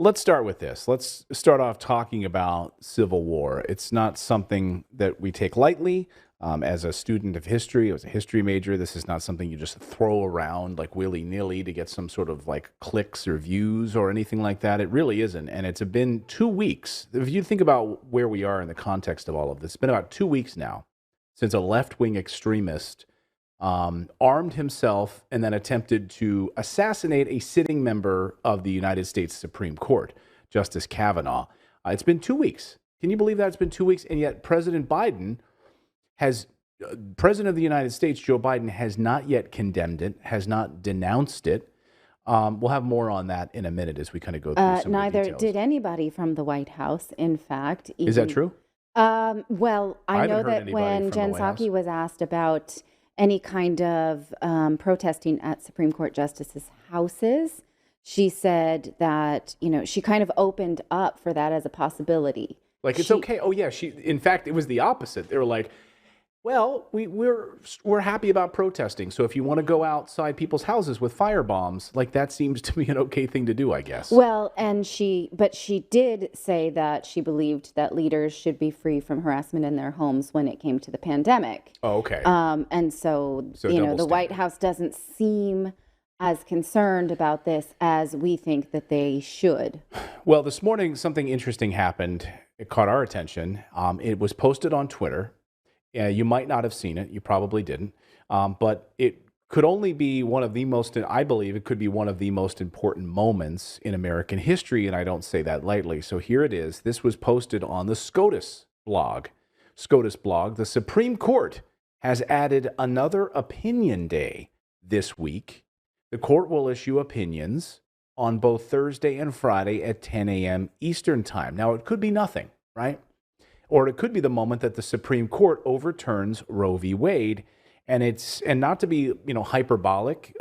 Let's start with this. Let's start off talking about Civil War. It's not something that we take lightly. As a student of history, as a history major, this is not something you just throw around like willy-nilly to get some sort of like clicks or views or anything like that. It really isn't. And it's been 2 weeks. If you think about where we are in the context of all of this, it's been about 2 weeks now since a left-wing extremist armed himself and then attempted to assassinate a sitting member of the United States Supreme Court, Justice Kavanaugh. It's been 2 weeks. Can you believe that? It's been 2 weeks, and yet President of the United States, Joe Biden, has not yet condemned it, has not denounced it. We'll have more on that in a minute as we kind of go through some of the Neither details. did anybody from the White House, in fact. Is that true? Well, I know haven't heard that anybody when from the Jen White House. Psaki was asked about any kind of protesting at Supreme Court justices' houses, she said that, she kind of opened up for that as a possibility. Like, it's okay. Oh, yeah. In fact, it was the opposite. They were like, well, we're happy about protesting. So if you want to go outside people's houses with firebombs, like that seems to be an okay thing to do, I guess. Well, but she did say that she believed that leaders should be free from harassment in their homes when it came to the pandemic. Oh, okay. And so the White House doesn't seem as concerned about this as we think that they should. Well, this morning, something interesting happened. It caught our attention. It was posted on Twitter. You might not have seen it. You probably didn't. But it could only be one of the most, I believe it could be one of the most important moments in American history, and I don't say that lightly. So here it is. This was posted on the SCOTUS blog. SCOTUS blog. The Supreme Court has added another opinion day this week. The court will issue opinions on both Thursday and Friday at 10 a.m. Eastern Time. Now, it could be nothing, right? Or it could be the moment that the Supreme Court overturns Roe v. Wade. And not to be, hyperbolic,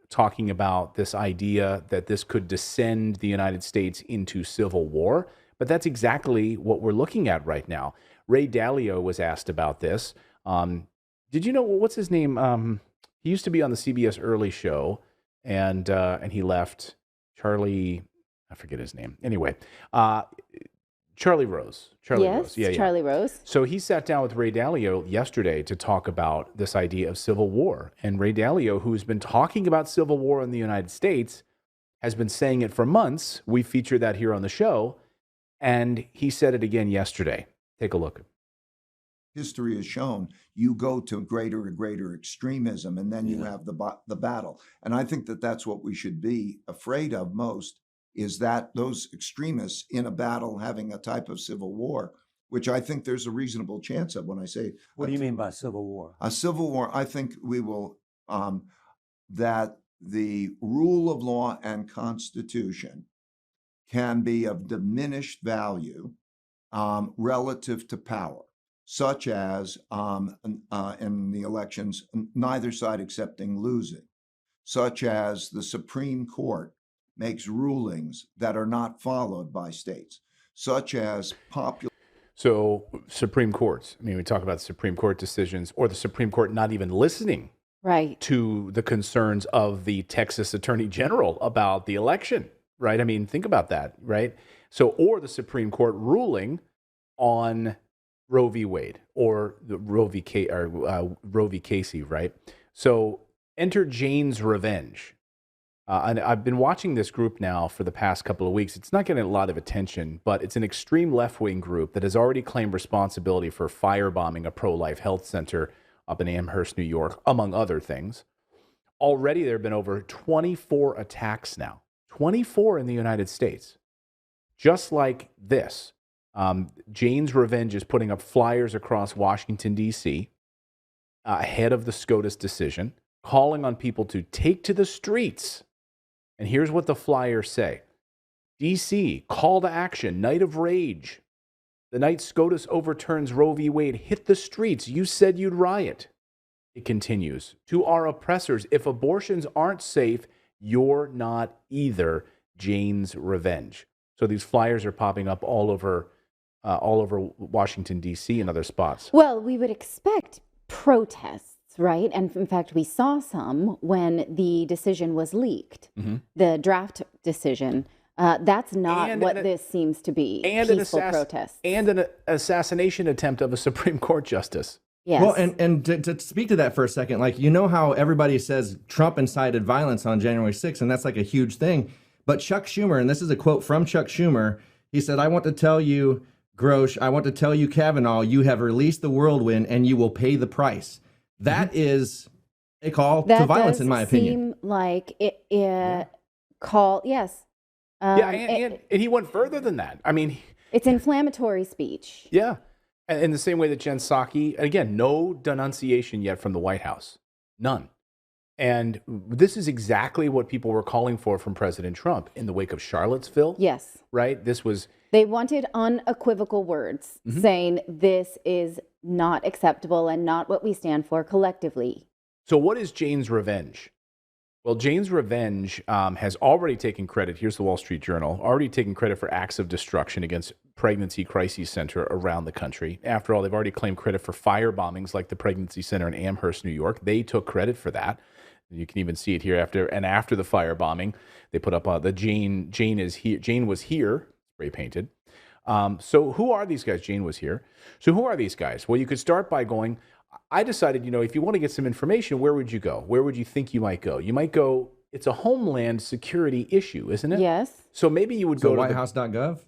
talking about this idea that this could descend the United States into civil war, but that's exactly what we're looking at right now. Ray Dalio was asked about this. Did you know, what's his name? He used to be on the CBS Early Show, and he left. Charlie, I forget his name. Anyway, Charlie Rose. Yes, Charlie Rose. So he sat down with Ray Dalio yesterday to talk about this idea of civil war. And Ray Dalio, who's been talking about civil war in the United States, has been saying it for months. We featured that here on the show. And he said it again yesterday. Take a look. History has shown you go to greater and greater extremism, and then you have the battle. And I think that that's what we should be afraid of most, is that those extremists in a battle having a type of civil war, which I think there's a reasonable chance of. When I say, what do you mean by civil war? A civil war, I think we will, that the rule of law and constitution can be of diminished value relative to power, such as in the elections, neither side accepting losing, such as the Supreme Court makes rulings that are not followed by states, such as popular. So Supreme Courts, we talk about Supreme Court decisions, or the Supreme Court not even listening to the concerns of the Texas Attorney General about the election, right? Think about that, right? So, or the Supreme Court ruling on Roe v. Wade or the Roe v. Casey, right? So enter Jane's Revenge. And I've been watching this group now for the past couple of weeks. It's not getting a lot of attention, but it's an extreme left-wing group that has already claimed responsibility for firebombing a pro-life health center up in Amherst, New York, among other things. Already there have been over 24 attacks now, 24 in the United States. Just like this, Jane's Revenge is putting up flyers across Washington, D.C., ahead of the SCOTUS decision, calling on people to take to the streets. And here's what the flyers say. D.C., call to action, night of rage. The night SCOTUS overturns Roe v. Wade, hit the streets. You said you'd riot. It continues. To our oppressors, if abortions aren't safe, you're not either. Jane's Revenge. So these flyers are popping up all over Washington, D.C. and other spots. Well, we would expect protests, right? And in fact, we saw some when the decision was leaked, the draft decision That's not what this seems to be. And peaceful protests. And an assassination attempt of a Supreme Court justice. Yes. Well, and to speak to that for a second, like, you know how everybody says Trump incited violence on January 6th, and that's like a huge thing. But Chuck Schumer, and this is a quote from Chuck Schumer, he said, "I want to tell you, Grosh, I want to tell you, Kavanaugh, you have released the whirlwind and you will pay the price." That is a call to violence, in my opinion. Seem like it call, yes. And he went further than that. I mean, it's inflammatory speech. Yeah. In the same way that Jen Psaki, again, no denunciation yet from the White House. None. And this is exactly what people were calling for from President Trump in the wake of Charlottesville. Yes. Right? They wanted unequivocal words saying this is not acceptable and not what we stand for collectively. So what is Jane's revenge? Well, Jane's revenge has already taken credit. Here's the Wall Street Journal. Already taken credit for acts of destruction against pregnancy crises center around the country. After all, they've already claimed credit for fire bombings like the pregnancy center in Amherst, New York. They took credit for that. You can even see it here after the firebombing. They put up the Jane is here. Jane was here, spray painted. So who are these guys? Jane was here. So who are these guys? Well, you could start by going, I decided, if you want to get some information, where would you go? Where would you think you might go? You might go, it's a Homeland Security issue, isn't it? Yes. So maybe you would go to whitehouse.gov?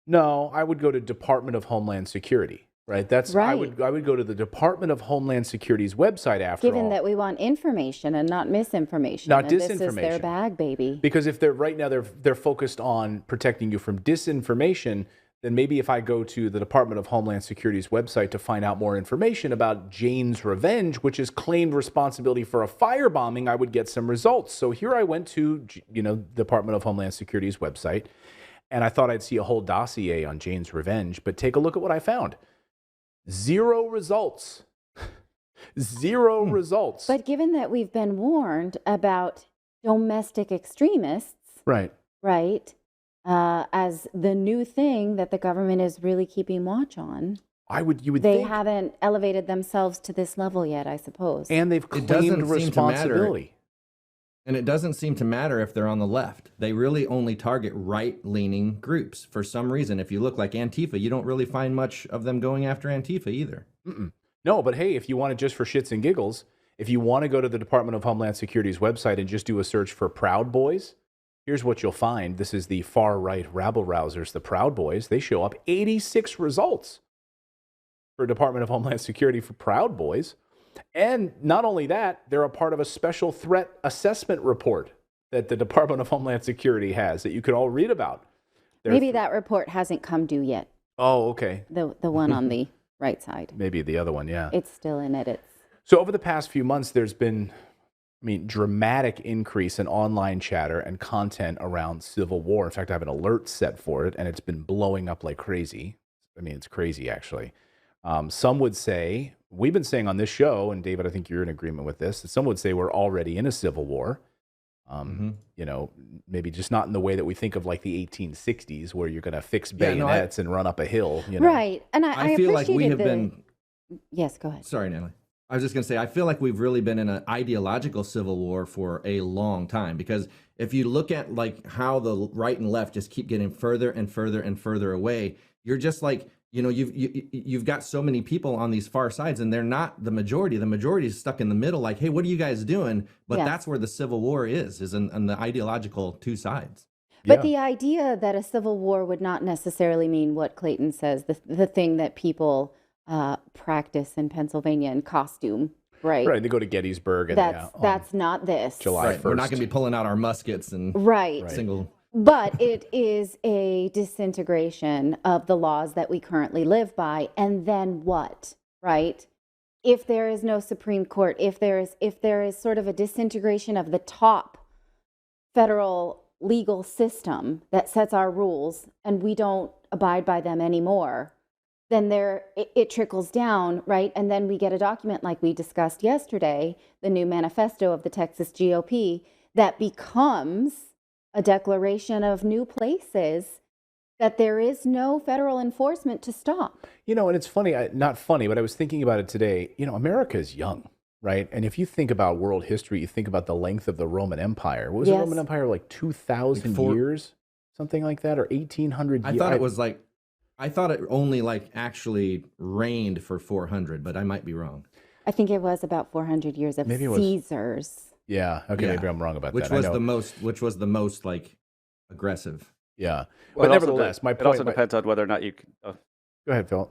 No, I would go to Department of Homeland Security. Right. That's right. I would go to the Department of Homeland Security's website after all. Given that we want information and not misinformation. Not and disinformation. This is their bag, baby. Because if they're focused on protecting you from disinformation, then maybe if I go to the Department of Homeland Security's website to find out more information about Jane's revenge, which is claimed responsibility for a firebombing, I would get some results. So here I went to, Department of Homeland Security's website, and I thought I'd see a whole dossier on Jane's revenge, but take a look at what I found. 0 results. 0 results. But given that we've been warned about domestic extremists, right, as the new thing that the government is really keeping watch on, you would think haven't elevated themselves to this level yet, I suppose. And they've claimed responsibility. And it doesn't seem to matter if they're on the left. They really only target right-leaning groups. For some reason, if you look like Antifa, you don't really find much of them going after Antifa either. No, but hey, if you want it just for shits and giggles, if you want to go to the Department of Homeland Security's website and just do a search for Proud Boys, here's what you'll find. This is the far-right rabble-rousers, the Proud Boys. They show up 86 results for Department of Homeland Security for Proud Boys. And not only that, they're a part of a special threat assessment report that the Department of Homeland Security has that you could all read about. Maybe that report hasn't come due yet. Oh, okay. The one on the right side. Maybe the other one, yeah. It's still in edits. So over the past few months, there's been, dramatic increase in online chatter and content around civil war. In fact, I have an alert set for it, and it's been blowing up like crazy. It's crazy, actually. Some would say, we've been saying on this show, and David, I think you're in agreement with this, that some would say we're already in a civil war. Maybe just not in the way that we think of like the 1860s, where you're going to fix bayonets and run up a hill. Right. And I feel like we have been. Yes, go ahead. Sorry, Natalie. I was just going to say, I feel like we've really been in an ideological civil war for a long time, because if you look at like how the right and left just keep getting further and further and further away, you're just like, you've got so many people on these far sides, and they're not the majority. The majority is stuck in the middle, like, hey, what are you guys doing? But that's where the civil war is in the ideological two sides. But the idea that a civil war would not necessarily mean what Clayton says, the thing that people practice in Pennsylvania in costume, right? Right, they go to Gettysburg. And that's not this. July 1st. We're not going to be pulling out our muskets and single... But it is a disintegration of the laws that we currently live by. And then what, right? If there is no Supreme Court, if there is sort of a disintegration of the top federal legal system that sets our rules and we don't abide by them anymore, then it trickles down, right? And then we get a document like we discussed yesterday, the new manifesto of the Texas GOP, that becomes a declaration of new places that there is no federal enforcement to stop. And it's funny, not funny, but I was thinking about it today. America is young, right? And if you think about world history, you think about the length of the Roman Empire. What was the Roman Empire, like 2,000 years? something like that, or 1800 years. I thought it was like, I thought it only like actually reigned for 400, but I might be wrong. I think it was about 400 years of Caesar's. Yeah. Okay. Yeah. Maybe I'm wrong about Which that. Which was the most like aggressive. Yeah. Well, But nevertheless, my point. It also depends on whether or not you. Go ahead, Phil.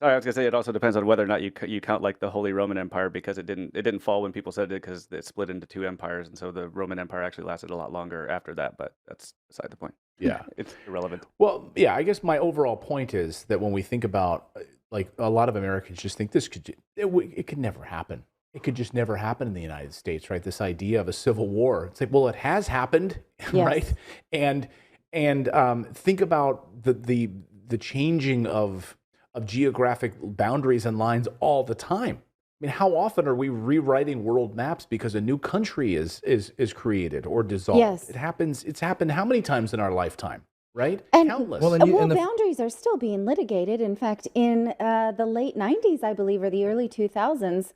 Sorry, I was gonna say it also depends on whether or not you count like the Holy Roman Empire, because it didn't fall when people said it, because it split into two empires, and so the Roman Empire actually lasted a lot longer after that. But that's beside the point. Yeah. It's irrelevant. Well, yeah, I guess my overall point is that when we think about, like, a lot of Americans just think it could never happen. It could just never happen in the United States, right? This idea of a civil war. It's like, well, it has happened, Yes. right? And think about the changing of geographic boundaries and lines all the time. I mean, how often are we rewriting world maps because a new country is created or dissolved? Yes. It happens. It's happened how many times in our lifetime, right? And- Countless. Well, Boundaries are still being litigated. In fact, in the late 90s, I believe, or the early 2000s,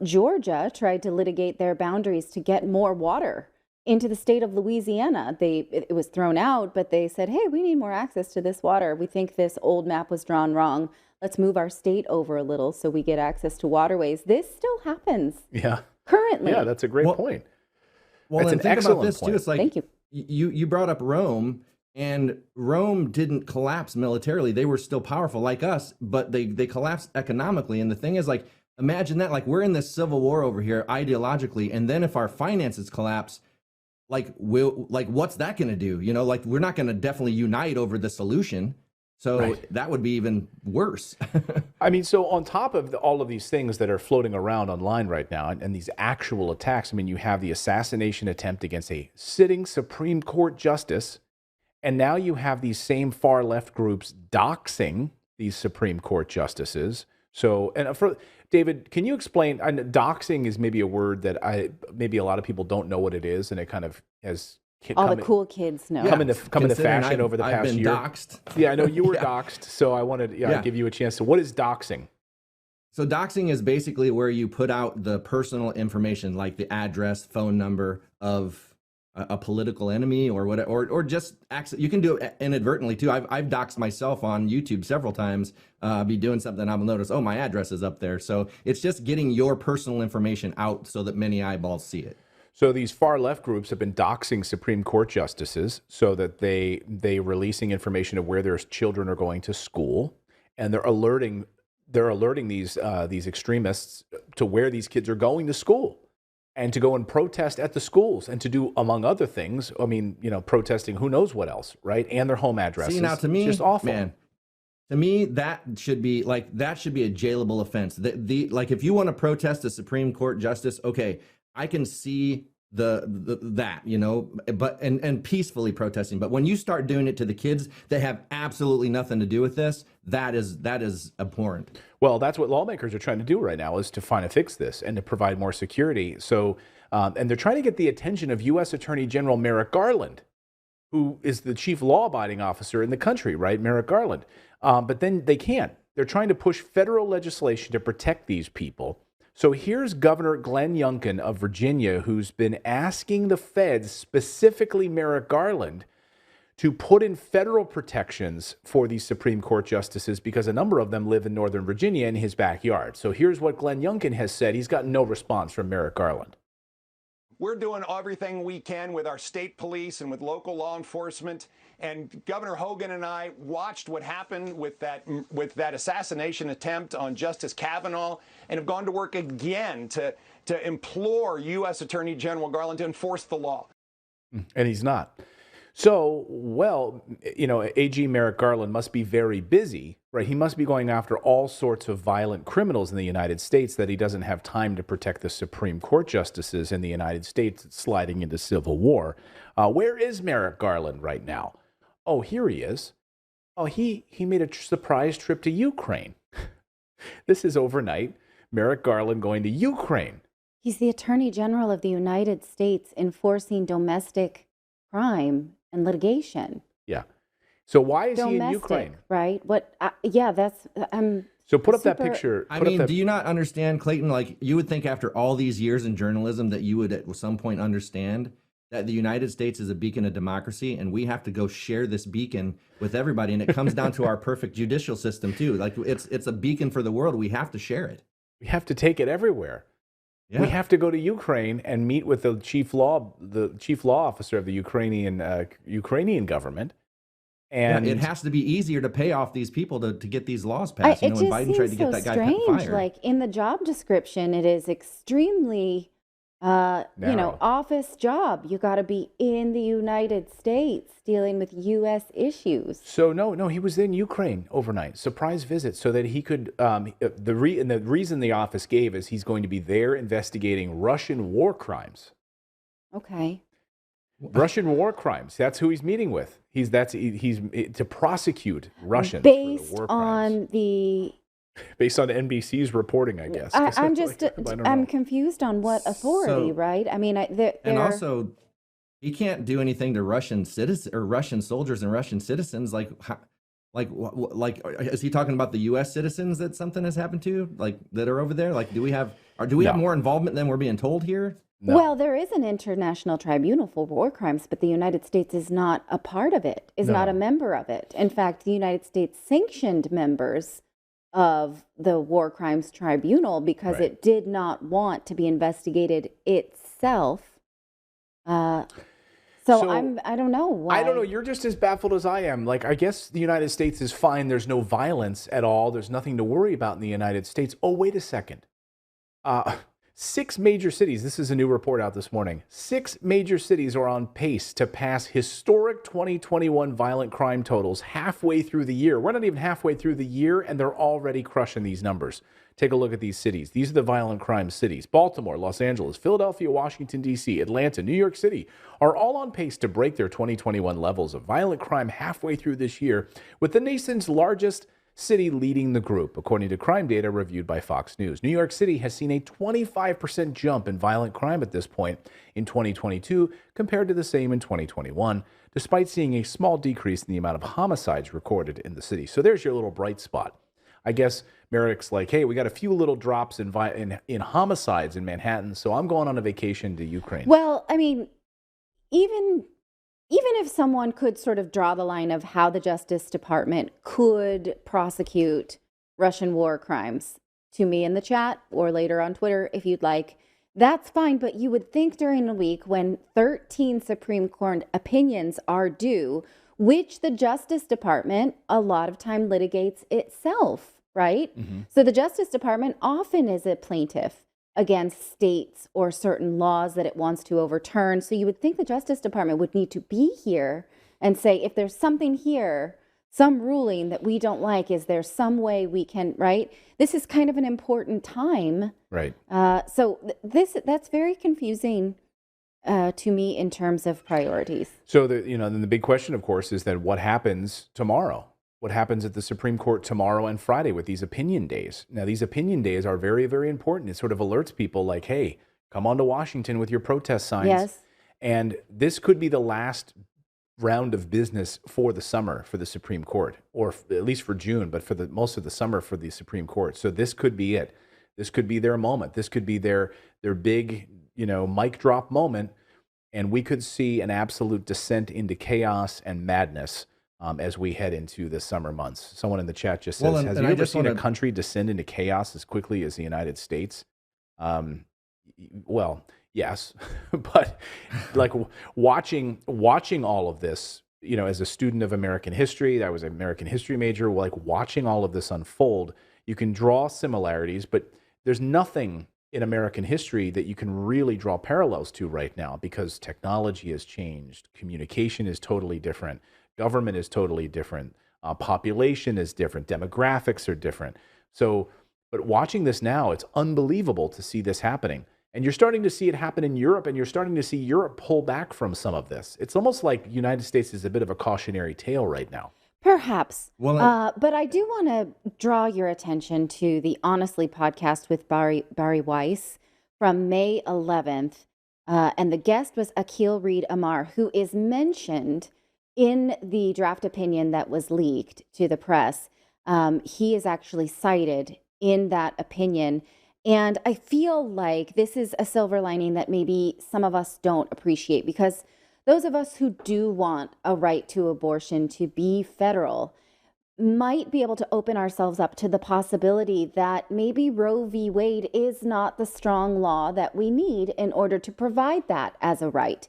Georgia tried to litigate their boundaries to get more water into the state of Louisiana. It was thrown out, but they said, hey, we need more access to this water. We think this old map was drawn wrong. Let's move our state over a little so we get access to waterways. This still happens Yeah. currently. Yeah, that's a great point. Well, That's and an think excellent about this point. too. It's like, Thank you. You brought up Rome, and Rome didn't collapse militarily. They were still powerful like us, but they collapsed economically. And the thing is, like, imagine that, like, we're in this civil war over here ideologically, and then if our finances collapse, like, what's that going to do? You know, like, we're not going to definitely unite over the solution. So Right. that would be even worse. I mean, so on top of all of these things that are floating around online right now, and these actual attacks, I mean, you have the assassination attempt against a sitting Supreme Court justice, and now you have these same far left groups doxing these Supreme Court justices. So, and for David, can you explain? Doxing is maybe a word that maybe a lot of people don't know what it is, and it kind of has All the cool kids know. come into fashion over the I've past been year. doxed. Yeah, I know you were Yeah. doxed, so I wanted to give you a chance to. What is doxing? So doxing is basically where you put out the personal information, like the address, phone number of a political enemy or whatever, or just access. You can do it inadvertently too. I've doxed myself on YouTube several times. Be doing something, I'll notice, oh, my address is up there. So it's just getting your personal information out so that many eyeballs see it. So these far left groups have been doxing Supreme Court justices so that they releasing information of where their children are going to school, and they're alerting these extremists to where these kids are going to school, and to go and protest at the schools, and to do, among other things, I mean, you know, protesting who knows what else, right? And their home addresses. See, now to me, it's just awful. man, to me, that should be a jailable offense. Like, if you want to protest a Supreme Court justice, okay, I can see that, you know, but and peacefully protesting. But when you start doing it to the kids that have absolutely nothing to do with this, that is abhorrent. Well, that's what lawmakers are trying to do right now, is to find a fix this and to provide more security. So, and they're trying to get the attention of U.S. Attorney General Merrick Garland, who is the chief law-abiding officer in the country, right? Merrick Garland. But then they can't. They're trying to push federal legislation to protect these people. So here's Governor Glenn Youngkin of Virginia, who's been asking the feds, specifically Merrick Garland, to put in federal protections for these Supreme Court justices, because a number of them live in Northern Virginia in his backyard. So here's what Glenn Youngkin has said. He's gotten no response from Merrick Garland. We're doing everything we can with our state police and with local law enforcement. And Governor Hogan and I watched what happened with that assassination attempt on Justice Kavanaugh, and have gone to work again to implore U.S. Attorney General Garland to enforce the law. And he's not. So, well, you know, AG Merrick Garland must be very busy, right? He must be going after all sorts of violent criminals in the United States, that he doesn't have time to protect the Supreme Court justices in the United States sliding into civil war. Where is Merrick Garland right now? Oh, here he is. Oh, he made a surprise trip to Ukraine. This is overnight. Merrick Garland going to Ukraine. He's the Attorney General of the United States, enforcing domestic crime and litigation. Yeah. So why is he in Domestic, Ukraine? right? So put up that picture. I mean, do you not understand, Clayton? Like, you would think after all these years in journalism that you would at some point understand that the United States is a beacon of democracy, and we have to go share this beacon with everybody. And it comes down to our perfect judicial system too. Like it's a beacon for the world. We have to share it. We have to take it everywhere. Yeah. We have to go to Ukraine and meet with the chief law officer of the Ukrainian government. And it has to be easier to pay off these people to get these laws passed. It when just Biden tried to seems get so that guy strange. fired. Like in the job description, it is extremely, Narrow. office job. You got to be in the United States dealing with U.S. issues. So no, he was in Ukraine overnight, surprise visit, so that he could. The reason the office gave is he's going to be there investigating Russian war crimes. Russian war crimes. That's who he's meeting with. He's to prosecute Russians for the war crimes. Based on NBC's reporting, I guess. I'm confused on what authority, right? I mean, and also, he can't do anything to Russian citizens or Russian soldiers and Russian citizens. Like, is he talking about the U.S. citizens that something has happened to, like that are over there? Like, do we have more involvement than we're being told here? No. Well, there is an international tribunal for war crimes, but the United States is not a part of it, not a member of it. In fact, the United States sanctioned members of the war crimes tribunal because it did not want to be investigated itself. So I don't know why. I don't know. You're just as baffled as I am. Like, I guess the United States is fine. There's no violence at all. There's nothing to worry about in the United States. Oh, wait a second. 6 major cities, this is a new report out this morning, 6 major cities are on pace to pass historic 2021 violent crime totals halfway through the year. We're not even halfway through the year, and they're already crushing these numbers. Take a look at these cities. These are the violent crime cities. Baltimore, Los Angeles, Philadelphia, Washington, D.C., Atlanta, New York City are all on pace to break their 2021 levels of violent crime halfway through this year, with the nation's largest city leading the group, according to crime data reviewed by Fox News. New York City has seen a 25% jump in violent crime at this point in 2022 compared to the same in 2021, despite seeing a small decrease in the amount of homicides recorded in the city. So there's your little bright spot. I guess Merrick's like, hey, we got a few little drops in homicides in Manhattan, so I'm going on a vacation to Ukraine. Well, I mean, even if someone could sort of draw the line of how the Justice Department could prosecute Russian war crimes to me in the chat or later on Twitter, if you'd like, that's fine. But you would think during a week when 13 Supreme Court opinions are due, which the Justice Department a lot of time litigates itself, right? Mm-hmm. So the Justice Department often is a plaintiff against states or certain laws that it wants to overturn. So you would think the Justice Department would need to be here and say, if there's something here, some ruling that we don't like, is there some way we can, right? This is kind of an important time. Right. So that's very confusing to me in terms of priorities. So then the big question, of course, is that what happens tomorrow? What happens at the Supreme Court tomorrow and Friday with these opinion days? Now, these opinion days are very, very important. It sort of alerts people like, hey, come on to Washington with your protest signs. Yes. And this could be the last round of business for the summer for the Supreme Court, or at least for June, but for most of the summer for the Supreme Court. So this could be it. This could be their moment. This could be their big, mic drop moment. And we could see an absolute descent into chaos and madness as we head into the summer months. Someone in the chat just says, has you ever seen a country descend into chaos as quickly as the United States? Well, yes, but like watching all of this, as a student of American history, I was an American history major, like watching all of this unfold, you can draw similarities, but there's nothing in American history that you can really draw parallels to right now because technology has changed. Communication is totally different. Government is totally different. Population is different. Demographics are different. So, but watching this now, it's unbelievable to see this happening. And you're starting to see it happen in Europe, and you're starting to see Europe pull back from some of this. It's almost like the United States is a bit of a cautionary tale right now. Perhaps. But I do want to draw your attention to the Honestly podcast with Barry Weiss from May 11th. And the guest was Akil Reed Amar, who is mentioned in the draft opinion that was leaked to the press. He is actually cited in that opinion. And I feel like this is a silver lining that maybe some of us don't appreciate, because those of us who do want a right to abortion to be federal might be able to open ourselves up to the possibility that maybe Roe v. Wade is not the strong law that we need in order to provide that as a right.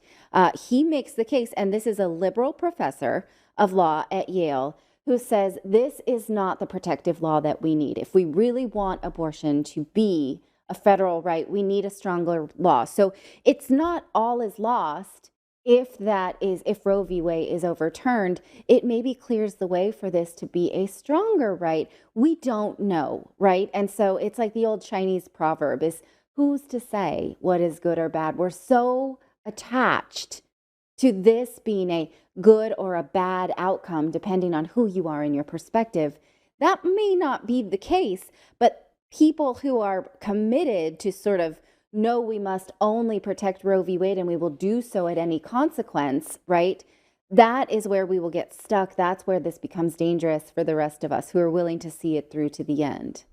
He makes the case, and this is a liberal professor of law at Yale, who says this is not the protective law that we need. If we really want abortion to be a federal right, we need a stronger law. So it's not all is lost. If Roe v. Wade is overturned, it maybe clears the way for this to be a stronger right. We don't know, right? And so it's like the old Chinese proverb is, who's to say what is good or bad? We're so attached to this being a good or a bad outcome, depending on who you are in your perspective. That may not be the case, but people who are committed to sort of, no, we must only protect Roe v. Wade and we will do so at any consequence, right? That is where we will get stuck. That's where this becomes dangerous for the rest of us who are willing to see it through to the end.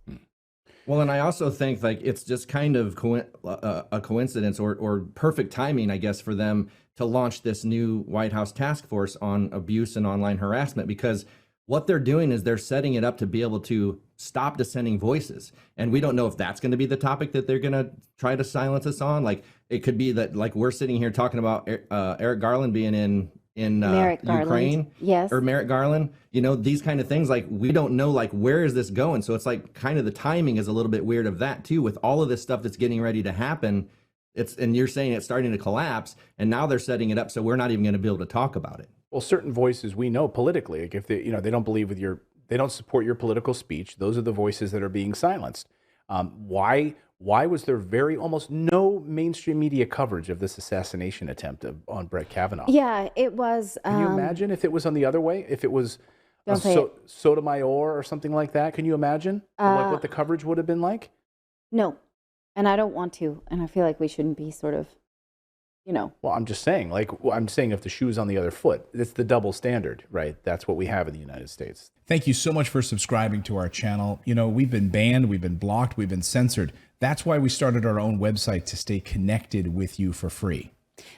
Well, and I also think like it's just kind of a coincidence or perfect timing, I guess, for them to launch this new White House task force on abuse and online harassment, because what they're doing is they're setting it up to be able to stop dissenting voices. And we don't know if that's going to be the topic that they're going to try to silence us on. Like, it could be that, like, we're sitting here talking about Eric Garland being in Ukraine. Yes. Or Merrick Garland, you know, these kind of things. Like, we don't know, like, where is this going? So it's like kind of the timing is a little bit weird of that too, with all of this stuff that's getting ready to happen. And you're saying it's starting to collapse, and now they're setting it up so we're not even going to be able to talk about it. Well, certain voices we know politically, like if they, they don't believe they don't support your political speech. Those are the voices that are being silenced. Why was there almost no mainstream media coverage of this assassination attempt on Brett Kavanaugh? Yeah, it was. Can you imagine if it was on the other way? If it was Sotomayor or something like that? Can you imagine like what the coverage would have been like? No, and I don't want to, and I feel like we shouldn't be sort of. Well, I'm just saying, if the shoe's on the other foot, it's the double standard, right? That's what we have in the United States. Thank you so much for subscribing to our channel. We've been banned, we've been blocked, we've been censored. That's why we started our own website, to stay connected with you for free.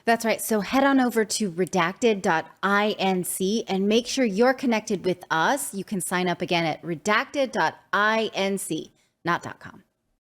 That's right. So head on over to redacted.inc and make sure you're connected with us. You can sign up again at redacted.inc, not .com.